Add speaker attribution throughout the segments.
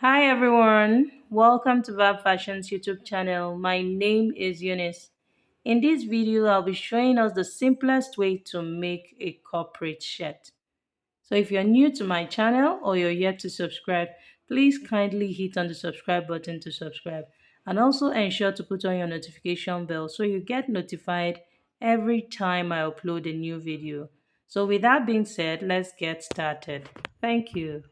Speaker 1: Hi everyone, welcome to Vab Fashion's YouTube channel. My name is Eunice. In this video, I'll be showing us the simplest way to make a corporate shirt. So if you're new to my channel or you're yet to subscribe, please kindly hit on the subscribe button to subscribe and also ensure to put on your notification bell so you get notified every time I upload a new video. So with that being said, let's get started. Thank you.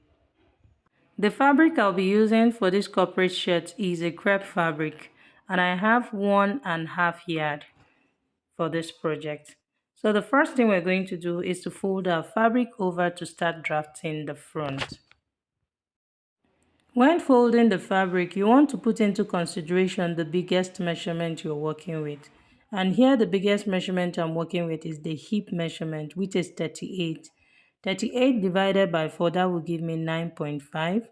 Speaker 1: The fabric I'll be using for this corporate shirt is a crepe fabric, and I have 1.5 yard for this project. So the first thing we're going to do is to fold our fabric over to start drafting the front. When folding the fabric, you want to put into consideration the biggest measurement you're working with. And here the biggest measurement I'm working with is the hip measurement, which is 38. 38 divided by 4, that will give me 9.5,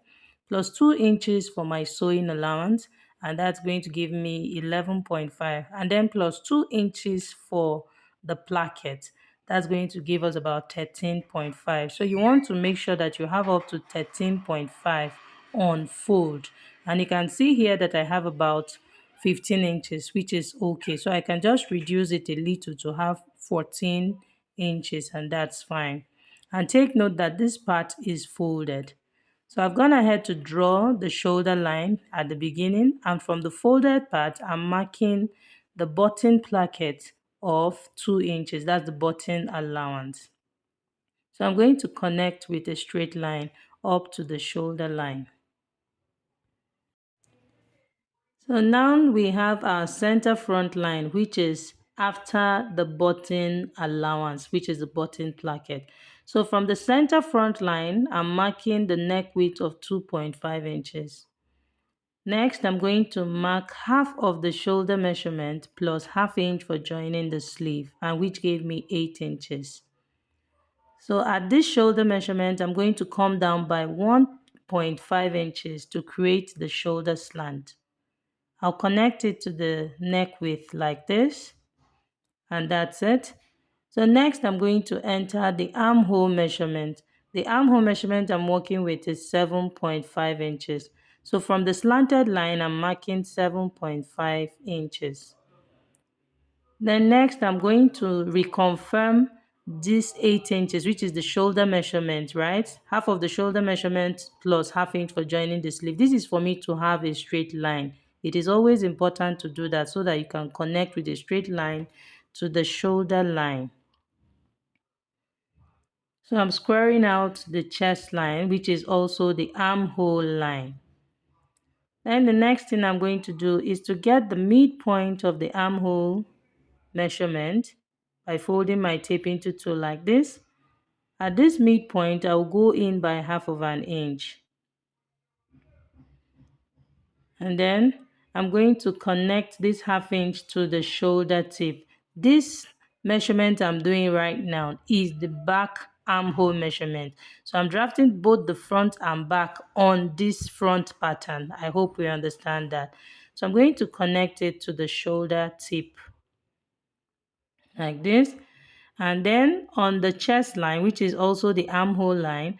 Speaker 1: plus 2 inches for my sewing allowance, and that's going to give me 11.5, and then plus 2 inches for the placket. That's going to give us about 13.5. So you want to make sure that you have up to 13.5 on fold, and you can see here that I have about 15 inches, which is okay. So I can just reduce it a little to have 14 inches, and that's fine. And take note that this part is folded. So I've gone ahead to draw the shoulder line at the beginning, and from the folded part, I'm marking the button placket of 2 inches. That's the button allowance. So I'm going to connect with a straight line up to the shoulder line. So now we have our center front line, which is after the button allowance, which is the button placket. So from the center front line, I'm marking the neck width of 2.5 inches. Next, I'm going to mark half of the shoulder measurement plus half inch for joining the sleeve, and which gave me 8 inches. So at this shoulder measurement, I'm going to come down by 1.5 inches to create the shoulder slant. I'll connect it to the neck width like this, and that's it. So next I'm going to enter the armhole measurement. The armhole measurement I'm working with is 7.5 inches. So from the slanted line, I'm marking 7.5 inches. Then next I'm going to reconfirm this 8 inches, which is the shoulder measurement, right? Half of the shoulder measurement plus half inch for joining the sleeve. This is for me to have a straight line. It is always important to do that so that you can connect with a straight line to the shoulder line. So I'm squaring out the chest line, which is also the armhole line. Then the next thing I'm going to do is to get the midpoint of the armhole measurement by folding my tape into two like this. At this midpoint, I'll go in by half of an inch. And then I'm going to connect this half inch to the shoulder tip. This measurement I'm doing right now is the back armhole measurement. So I'm drafting both the front and back on this front pattern. I hope we understand that. So I'm going to connect it to the shoulder tip like this. And then on the chest line, which is also the armhole line,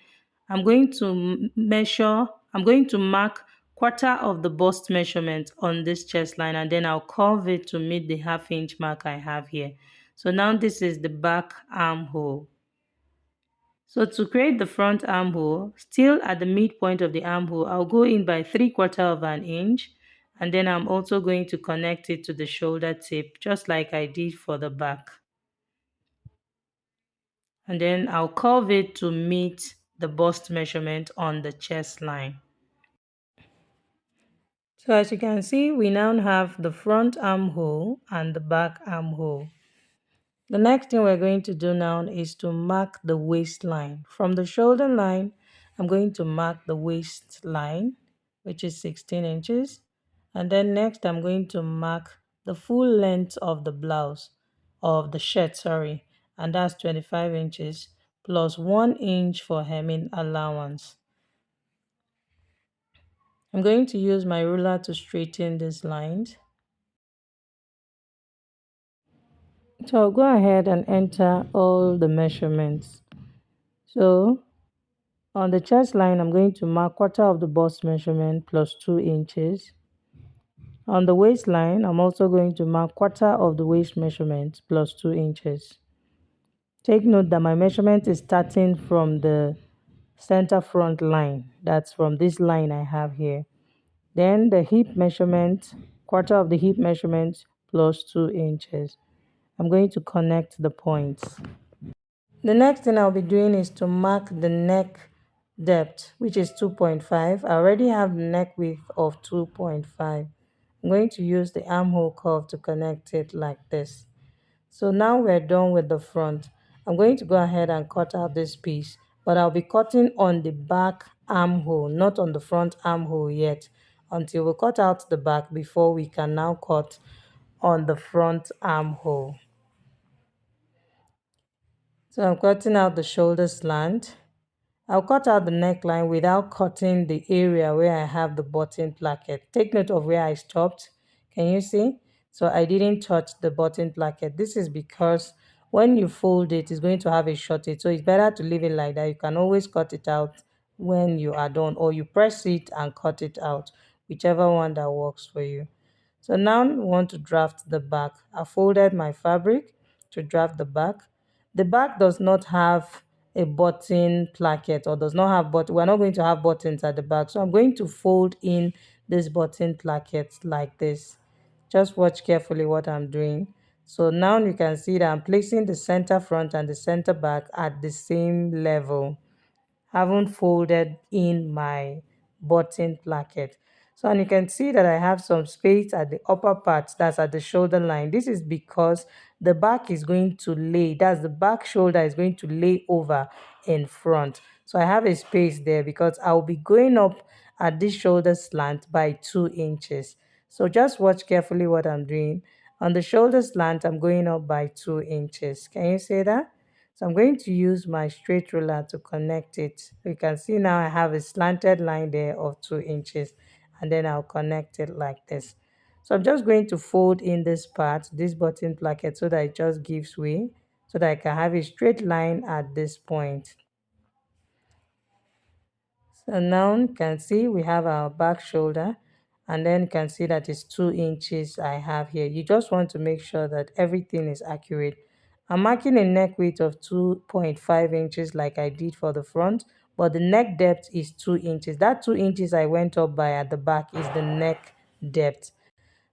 Speaker 1: I'm going to I'm going to mark quarter of the bust measurement on this chest line, and then I'll curve it to meet the half inch mark I have here. So now this is the back armhole. So to create the front armhole, still at the midpoint of the armhole, I'll go in by 3/4 of an inch, and then I'm also going to connect it to the shoulder tip, just like I did for the back. And then I'll curve it to meet the bust measurement on the chest line. So as you can see, we now have the front armhole and the back armhole. The next thing we're going to do now is to mark the waistline. From the shoulder line, I'm going to mark the waistline, which is 16 inches. And then next, I'm going to mark the full length of the blouse, of the shirt, sorry, and that's 25 inches plus 1 inch for hemming allowance. I'm going to use my ruler to straighten these lines. So I'll go ahead and enter all the measurements. So On the chest line, I'm going to mark quarter of the bust measurement plus 2 inches. On the waistline, I'm also going to mark quarter of the waist measurement plus 2 inches. Take note that my measurement is starting from the center front line. That's from this line I have here. Then the hip measurement, quarter of the hip measurement plus 2 inches. I'm going to connect the points. The next thing I'll be doing is to mark the neck depth, which is 2.5. I already have the neck width of 2.5. I'm going to use the armhole curve to connect it like this. So now we're done with the front. I'm going to go ahead and cut out this piece, but I'll be cutting on the back armhole, not on the front armhole yet, until we cut out the back before we can now cut on the front armhole. So I'm cutting out the shoulder slant. I'll cut out the neckline without cutting the area where I have the button placket. Take note of where I stopped. Can you see? So I didn't touch the button placket. This is because when you fold it, it's going to have a shortage. So it's better to leave it like that. You can always cut it out when you are done, or you press it and cut it out, whichever one that works for you. So now we want to draft the back. I folded my fabric to draft the back. The back does not have a button placket, or does not have button. We're not going to have buttons at the back. So I'm going to fold in this button placket like this. Just watch carefully what I'm doing. So now you can see that I'm placing the center front and the center back at the same level. Haven't folded in my button placket. So, and you can see that I have some space at the upper part, that's at the shoulder line. This is because the back is going to lay, that's the back shoulder is going to lay over in front. So I have a space there because I'll be going up at this shoulder slant by 2 inches. So just watch carefully what I'm doing. On the shoulder slant, I'm going up by 2 inches. Can you see that? So I'm going to use my straight ruler to connect it. You can see now I have a slanted line there of 2 inches, and then I'll connect it like this. So I'm just going to fold in this part, this button placket, so that it just gives way, so that I can have a straight line at this point. So now you can see we have our back shoulder, and then you can see that it's 2 inches I have here. You just want to make sure that everything is accurate. I'm marking a neck width of 2.5 inches like I did for the front, but the neck depth is 2 inches. That 2 inches I went up by at the back is the neck depth.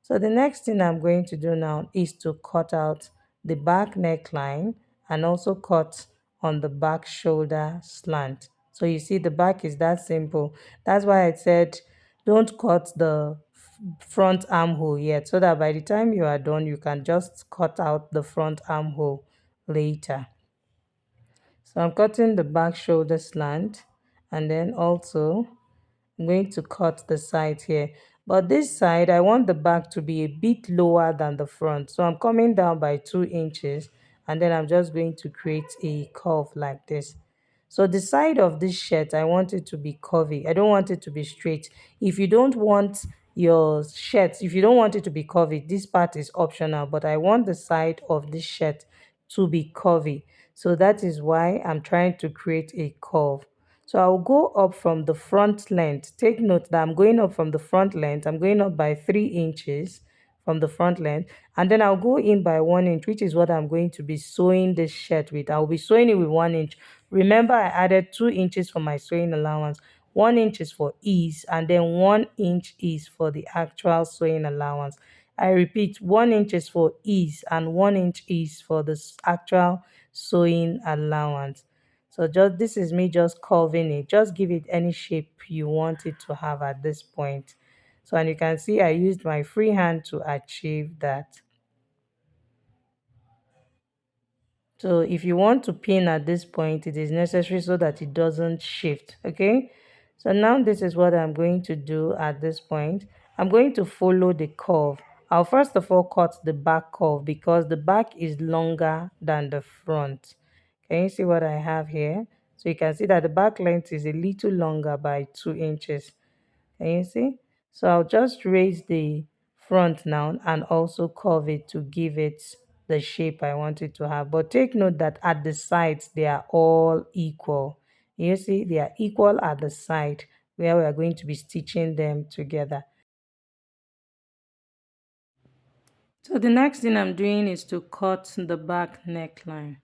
Speaker 1: So the next thing I'm going to do now is to cut out the back neckline and also cut on the back shoulder slant. So you see the back is that simple. That's why I said don't cut the front armhole yet, so that by the time you are done, you can just cut out the front armhole later. So I'm cutting the back shoulder slant, and then also I'm going to cut the side here. But this side, I want the back to be a bit lower than the front. So I'm coming down by 2 inches, and then I'm just going to create a curve like this. So the side of this shirt, I want it to be curvy. I don't want it to be straight. If you don't want your shirt, if you don't want it to be curvy, this part is optional. But I want the side of this shirt to be curvy. So that is why I'm trying to create a curve. So I'll go up from the front length. Take note that I'm going up from the front length. I'm going up by 3 inches from the front length. And then I'll go in by 1 inch, which is what I'm going to be sewing this shirt with. I'll be sewing it with 1 inch. Remember, I added 2 inches for my sewing allowance. 1 inch is for ease, and then 1 inch is for the actual sewing allowance. I repeat, 1 inch is for ease and 1 inch is for the actual sewing allowance. So just this is me just curving it. Just give it any shape you want it to have at this point. So, and you can see I used my free hand to achieve that. So if you want to pin at this point, it is necessary so that it doesn't shift. Okay. So now this is what I'm going to do at this point. I'm going to follow the curve. I'll first of all cut the back curve because the back is longer than the front. Can you see what I have here? So you can see that the back length is a little longer by 2 inches. Can you see? So I'll just raise the front now and also curve it to give it the shape I want it to have. But take note that at the sides, they are all equal. You see, they are equal at the side where we are going to be stitching them together. So the next thing I'm doing is to cut the back neckline.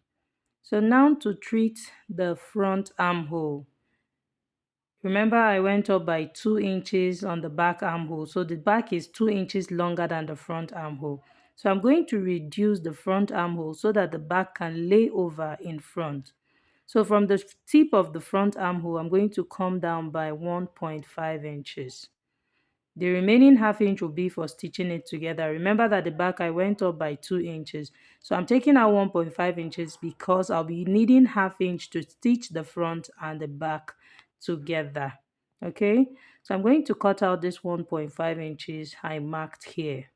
Speaker 1: So now to treat the front armhole. Remember, I went up by 2 inches on the back armhole. So the back is 2 inches longer than the front armhole. So I'm going to reduce the front armhole so that the back can lay over in front. So from the tip of the front armhole, I'm going to come down by 1.5 inches. The remaining half inch will be for stitching it together. Remember that the back I went up by 2 inches. So I'm taking out 1.5 inches because I'll be needing half inch to stitch the front and the back together. Okay, so I'm going to cut out this 1.5 inches I marked here.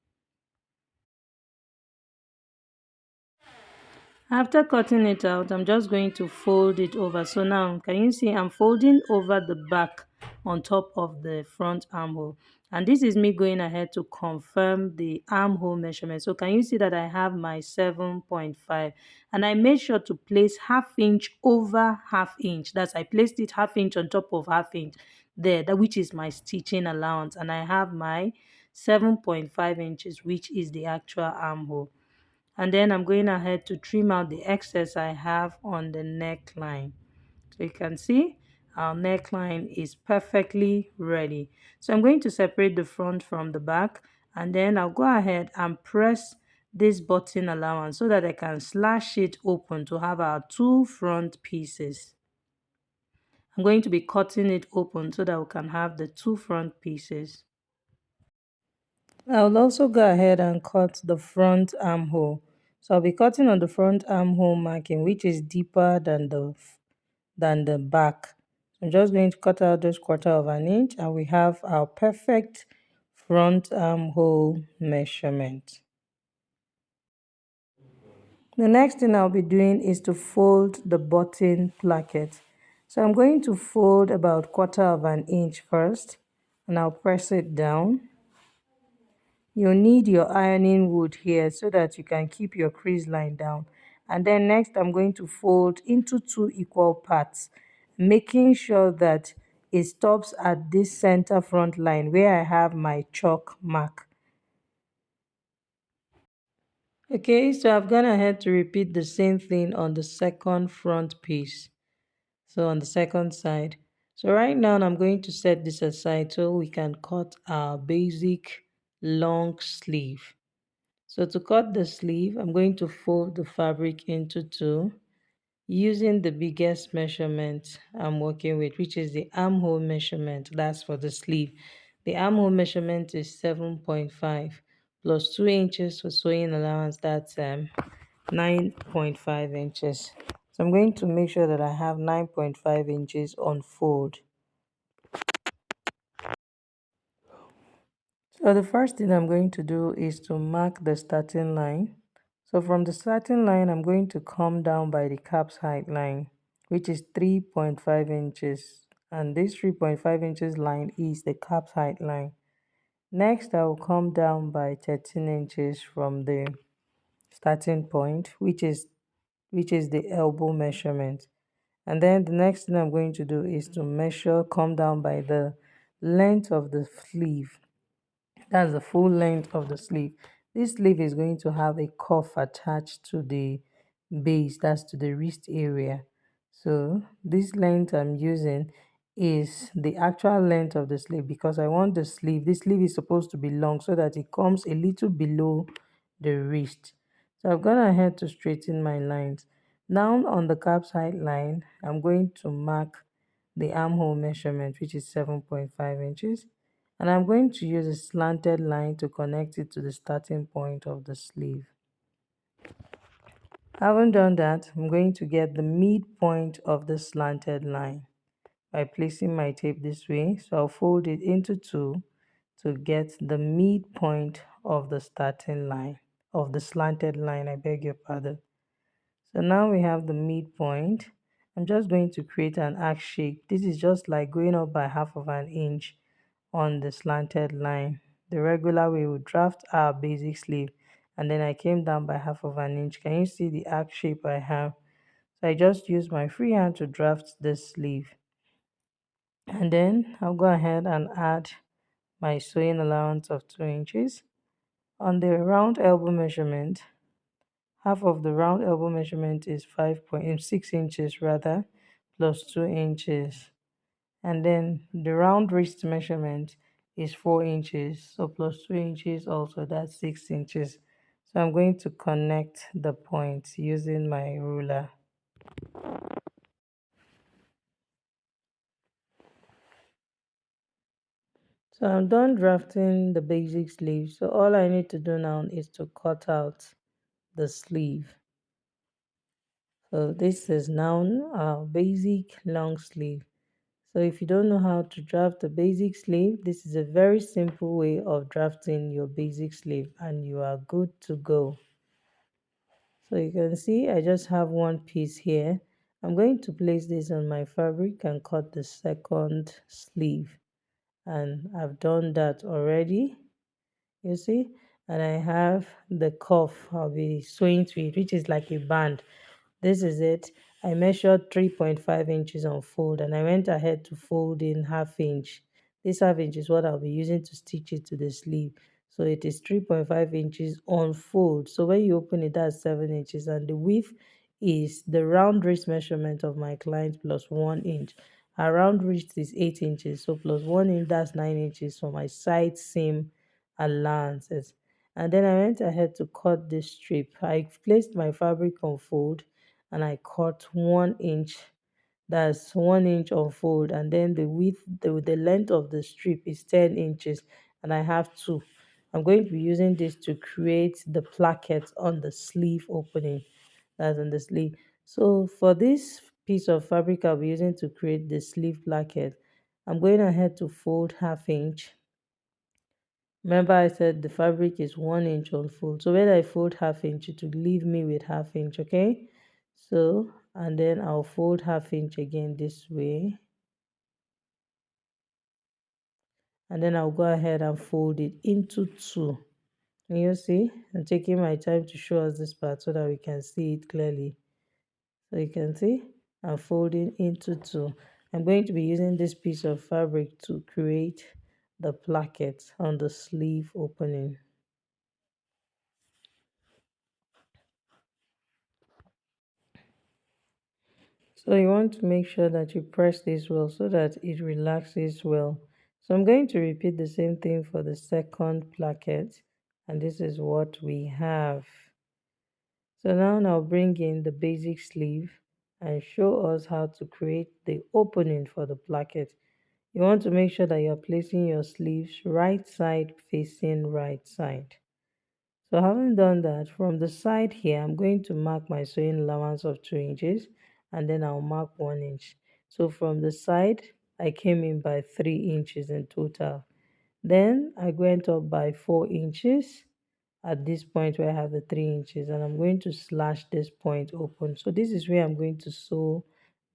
Speaker 1: After cutting it out, I'm just going to fold it over. So now, can you see I'm folding over the back on top of the front armhole. And this is me going ahead to confirm the armhole measurement. So can you see that I have my 7.5? And I made sure to place half inch over half inch. That's I placed it half inch on top of half inch there, that which is my stitching allowance. And I have my 7.5 inches, which is the actual armhole. And then I'm going ahead to trim out the excess I have on the neckline. So you can see our neckline is perfectly ready. So I'm going to separate the front from the back, and then I'll go ahead and press this button allowance so that I can slash it open to have our 2 front pieces. I'm going to be cutting it open so that we can have the 2 front pieces. I'll also go ahead and cut the front armhole. So I'll be cutting on the front armhole marking, which is deeper than the back. So I'm just going to cut out this 1/4 inch, and we have our perfect front armhole measurement. The next thing I'll be doing is to fold the button placket. So I'm going to fold about 1/4 inch first, and I'll press it down. You'll need your ironing wood here so that you can keep your crease line down. And then next I'm going to fold into 2 equal parts, making sure that it stops at this center front line where I have my chalk mark. Okay, so I've gone ahead to repeat the same thing on the second front piece. So on the second side. So right now I'm going to set this aside so we can cut our basic long sleeve. So to cut the sleeve, I'm going to fold the fabric into 2 using the biggest measurement I'm working with, which is the armhole measurement. That's for the sleeve. The armhole measurement is 7.5 plus 2 inches for sewing allowance. That's 9.5 inches. So I'm going to make sure that I have 9.5 inches on fold. So the first thing I'm going to do is to mark the starting line. So from the starting line, I'm going to come down by the cap's height line, which is 3.5 inches. And this 3.5 inches line is the cap's height line. Next, I will come down by 13 inches from the starting point, which is the elbow measurement. And then the next thing I'm going to do is to come down by the length of the sleeve. That's the full length of the sleeve. This sleeve is going to have a cuff attached to the base, that's to the wrist area. So this length I'm using is the actual length of the sleeve because I want this sleeve is supposed to be long so that it comes a little below the wrist. So I've gone ahead to straighten my lines. Now on the cap's height line, I'm going to mark the armhole measurement, which is 7.5 inches. And I'm going to use a slanted line to connect it to the starting point of the sleeve. Having done that, I'm going to get the midpoint of the slanted line by placing my tape this way. So I'll fold it into 2 to get the midpoint of the starting line, of the slanted line, I beg your pardon. So now we have the midpoint. I'm just going to create an arc shape. This is just like going up by 1/2 inch on the slanted line. The regular way we draft our basic sleeve, and then I came down by 1/2 inch. Can you see the arc shape I have? So I just use my free hand to draft this sleeve. And then I'll go ahead and add my sewing allowance of 2 inches. On the round elbow measurement, half of the round elbow measurement is 5.6 inches rather, plus 2 inches. And then the round wrist measurement is 4 inches, so plus 2 inches also, that's 6 inches. So I'm going to connect the points using my ruler. So I'm done drafting the basic sleeve. So all I need to do now is to cut out the sleeve. So this is now our basic long sleeve. So if you don't know how to draft a basic sleeve, this is a very simple way of drafting your basic sleeve and you are good to go. So you can see I just have one piece here. I'm going to place this on my fabric and cut the second sleeve. And I've done that already, you see. And I have the cuff I'll be sewing to it, which is like a band. This is it. I measured 3.5 inches on fold and I went ahead to fold in half inch. This half inch is what I'll be using to stitch it to the sleeve. So it is 3.5 inches on fold. So when you open it, that's 7 inches, and the width is the round wrist measurement of my client plus 1 inch. Her round wrist is 8 inches, so plus 1 inch, that's 9 inches for my side seam allowances. And then I went ahead to cut this strip. I placed my fabric on fold and I cut 1 inch. That's 1 inch on fold, and then the width, the length of the strip is 10 inches, and I have two. I'm going to be using this to create the placket on the sleeve opening. That's on the sleeve. So for this piece of fabric I'll be using to create the sleeve placket, I'm going ahead to fold half inch. Remember I said the fabric is 1 inch on fold. So when I fold half inch, it will leave me with half inch, okay? So, and then I'll fold half inch again this way. And then I'll go ahead and fold it into two. And you see, I'm taking my time to show us this part so that we can see it clearly. So you can see, I'm folding into two. I'm going to be using this piece of fabric to create the placket on the sleeve opening. So you want to make sure that you press this well so that it relaxes well. So I'm going to repeat the same thing for the second placket, and this is what we have. So now I'll bring in the basic sleeve and show us how to create the opening for the placket. You want to make sure that you're placing your sleeves right side facing right side. So having done that, from the side here, I'm going to mark my sewing allowance of 2 inches, and then I'll mark 1 inch. So from the side, I came in by 3 inches in total. Then I went up by 4 inches at this point where I have the 3 inches, and I'm going to slash this point open. So this is where I'm going to sew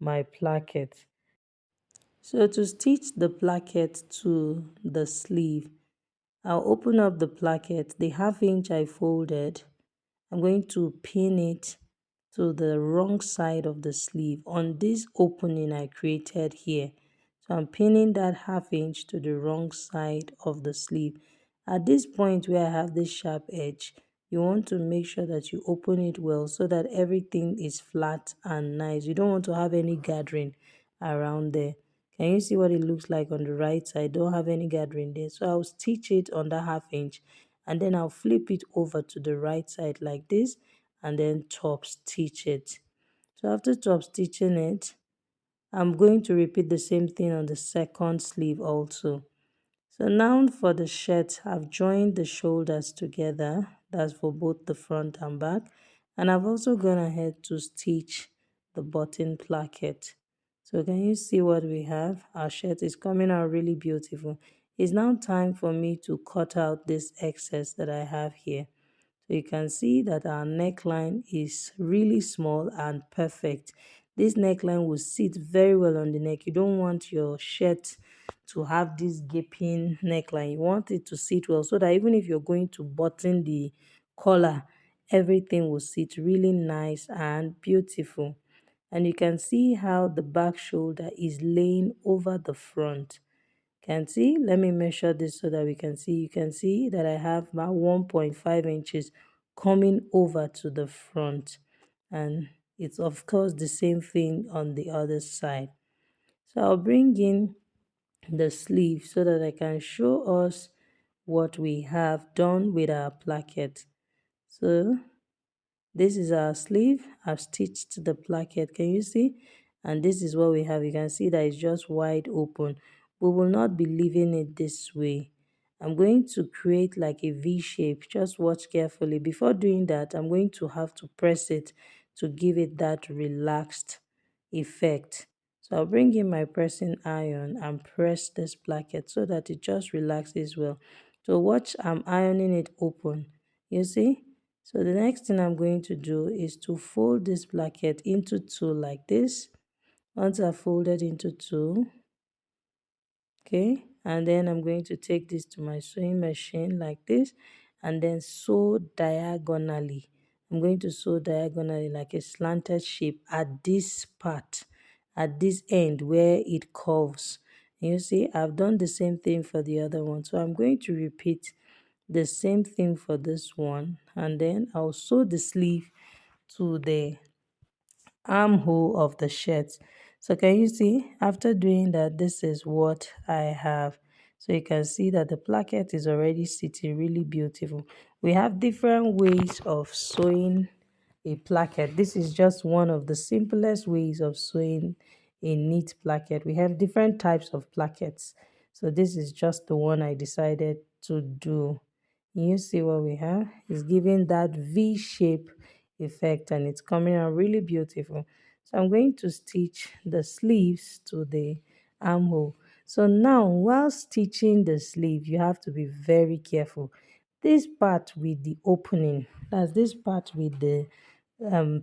Speaker 1: my placket. So to stitch the placket to the sleeve, I'll open up the placket, the half inch I folded. I'm going to pin it to the wrong side of the sleeve on this opening I created here. So I'm pinning that half inch to the wrong side of the sleeve. At this point where I have this sharp edge, you want to make sure that you open it well so that everything is flat and nice. You don't want to have any gathering around there. Can you see what it looks like on the right side? Don't have any gathering there. So I'll stitch it on the half inch, and then I'll flip it over to the right side like this, and then top stitch it. So after top stitching it, I'm going to repeat the same thing on the second sleeve also. So now for the shirt, I've joined the shoulders together. That's for both the front and back. And I've also gone ahead to stitch the button placket. So can you see what we have? Our shirt is coming out really beautiful. It's now time for me to cut out this excess that I have here. So you can see that our neckline is really small and perfect. This neckline will sit very well on the neck. You don't want your shirt to have this gaping neckline. You want it to sit well so that even if you're going to button the collar, everything will sit really nice and beautiful. and you can see how the back shoulder is laying over the front. Can see, let me measure this so that we can see. You can see that I have about 1.5 inches coming over to the front, and it's of course the same thing on the other side. So I'll bring in the sleeve so that I can show us what we have done with our placket. So this is our sleeve. I've stitched the placket, can you see? And this is what we have. You can see that it's just wide open. We will not be leaving it this way. I'm going to create like a V shape. Just watch carefully. Before doing that, I'm going to have to press it to give it that relaxed effect. So I'll bring in my pressing iron and press this placket so that it just relaxes well. So watch, I'm ironing it open. You see? So the next thing I'm going to do is to fold this placket into two like this. Once I've folded into two, okay, and then I'm going to take this to my sewing machine like this and then sew diagonally. I'm going to sew diagonally like a slanted shape at this part, at this end where it curves. You see, I've done the same thing for the other one, so I'm going to repeat the same thing for this one, and then I'll sew the sleeve to the armhole of the shirt. So can you see, after doing that, this is what I have. So you can see that the placket is already sitting really beautiful. We have different ways of sewing a placket. This is just one of the simplest ways of sewing a neat placket. We have different types of plackets, so this is just the one I decided to do. You see what we have? It's giving that V shape effect and it's coming out really beautiful. So I'm going to stitch the sleeves to the armhole. So now while stitching the sleeve, you have to be very careful. This part with the opening, that's this part with the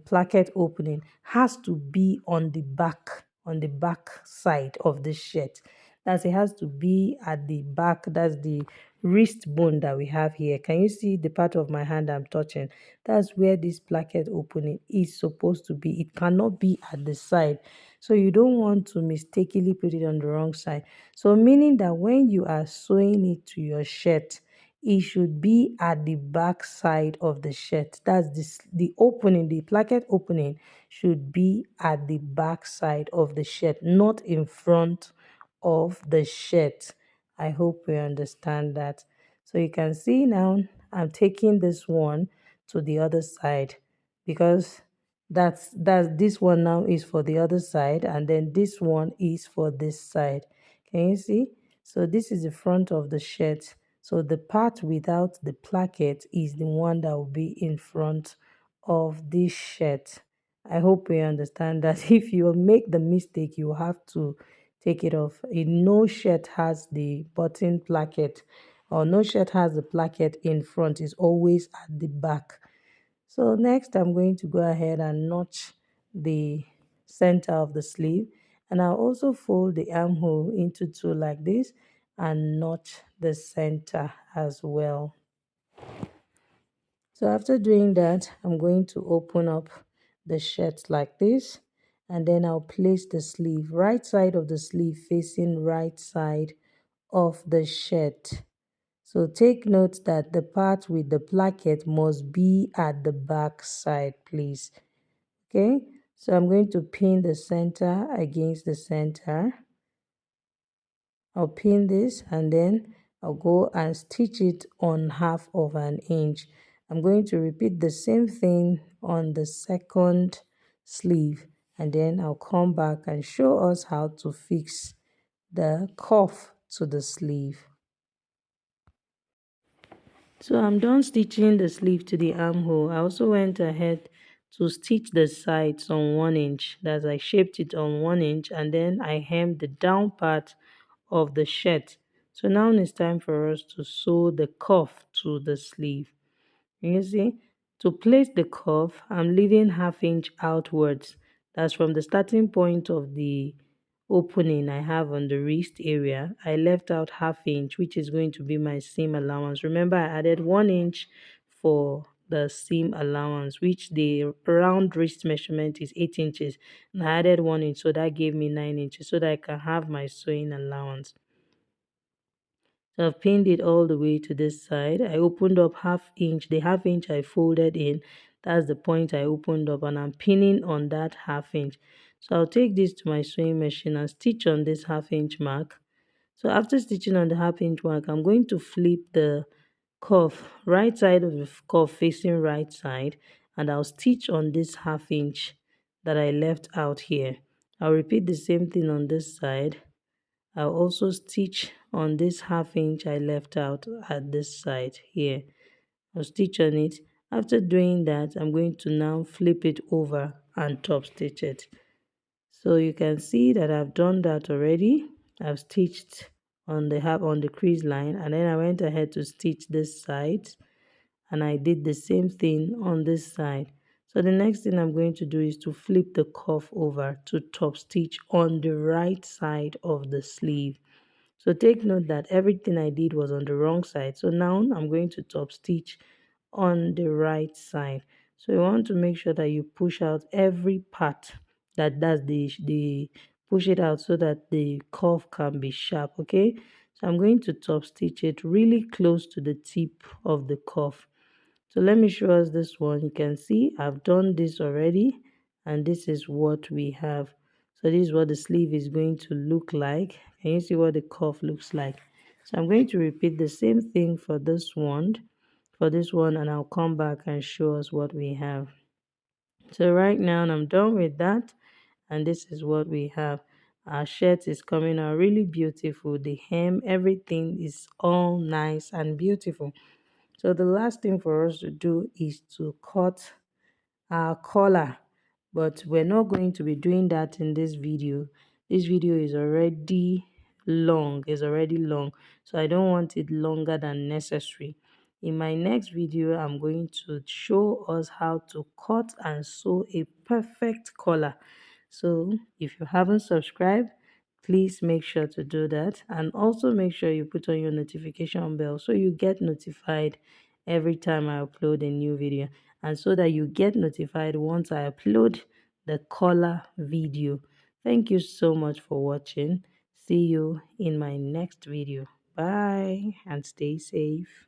Speaker 1: placket opening, has to be on the back side of the shirt. That's, it has to be at the back. That's the wrist bone that we have here. Can you see the part of my hand I'm touching? That's where this placket opening is supposed to be. It cannot be at the side, so you don't want to mistakenly put it on the wrong side. So meaning that when you are sewing it to your shirt, it should be at the back side of the shirt. That's the opening, the placket opening should be at the back side of the shirt, not in front of the shirt. I hope we understand that. So you can see now I'm taking this one to the other side, because that's this one now is for the other side, and then this one is for this side. Can you see? So this is the front of the shirt. So the part without the placket is the one that will be in front of this shirt. I hope we understand that. If you make the mistake, you have to take it off. No shirt has the button placket, or no shirt has the placket in front. It's always at the back. So next I'm going to go ahead and notch the center of the sleeve, and I'll also fold the armhole into two like this and notch the center as well. So after doing that, I'm going to open up the shirt like this, and then I'll place the sleeve, right side of the sleeve facing right side of the shirt. So take note that the part with the placket must be at the back side, please. Okay, so I'm going to pin the center against the center. I'll pin this and then I'll go and stitch it on 1/2 inch. I'm going to repeat the same thing on the second sleeve, and then I'll come back and show us how to fix the cuff to the sleeve. So I'm done stitching the sleeve to the armhole. I also went ahead to stitch the sides on 1 inch. That's, I shaped it on 1 inch, and then I hemmed the down part of the shirt. So now it's time for us to sew the cuff to the sleeve. You see, to place the cuff, I'm leaving 1/2 inch outwards. That's from the starting point of the opening I have on the wrist area. I left out 1/2 inch, which is going to be my seam allowance. Remember, I added 1 inch for the seam allowance, which the round wrist measurement is 8 inches, and I added 1 inch, so that gave me 9 inches so that I can have my sewing allowance. So I've pinned it all the way to this side. I opened up half inch. The half inch I folded in, that's the point I opened up, and I'm pinning on that half inch. So I'll take this to my sewing machine and stitch on this half inch mark. So after stitching on the half inch mark, I'm going to flip the cuff, right side of the cuff facing right side, and I'll stitch on this half inch that I left out here. I'll repeat the same thing on this side. I'll also stitch on this half inch I left out at this side here. I'll stitch on it. After doing that, I'm going to now flip it over and top stitch it. So you can see that I've done that already. I've stitched on the crease line, and then I went ahead to stitch this side, and I did the same thing on this side. So the next thing I'm going to do is to flip the cuff over to top stitch on the right side of the sleeve. So take note that everything I did was on the wrong side. So now I'm going to top stitch on the right side. So you want to make sure that you push out every part that's the push it out so that the cuff can be sharp. Okay, so I'm going to top stitch it really close to the tip of the cuff. So let me show us this one. You can see I've done this already, and this is what we have. So this is what the sleeve is going to look like. Can you see what the cuff looks like? So I'm going to repeat the same thing for this one, and I'll come back and show us what we have. So right now I'm done with that, and this is what we have. Our shirt is coming out really beautiful. The hem, everything is all nice and beautiful. So the last thing for us to do is to cut our collar, but we're not going to be doing that in this video. This video is already long, so I don't want it longer than necessary. In my next video, I'm going to show us how to cut and sew a perfect collar. So if you haven't subscribed, please make sure to do that, and also make sure you put on your notification bell so you get notified every time I upload a new video, and so that you get notified once I upload the color video. Thank you so much for watching. See you in my next video. Bye and stay safe.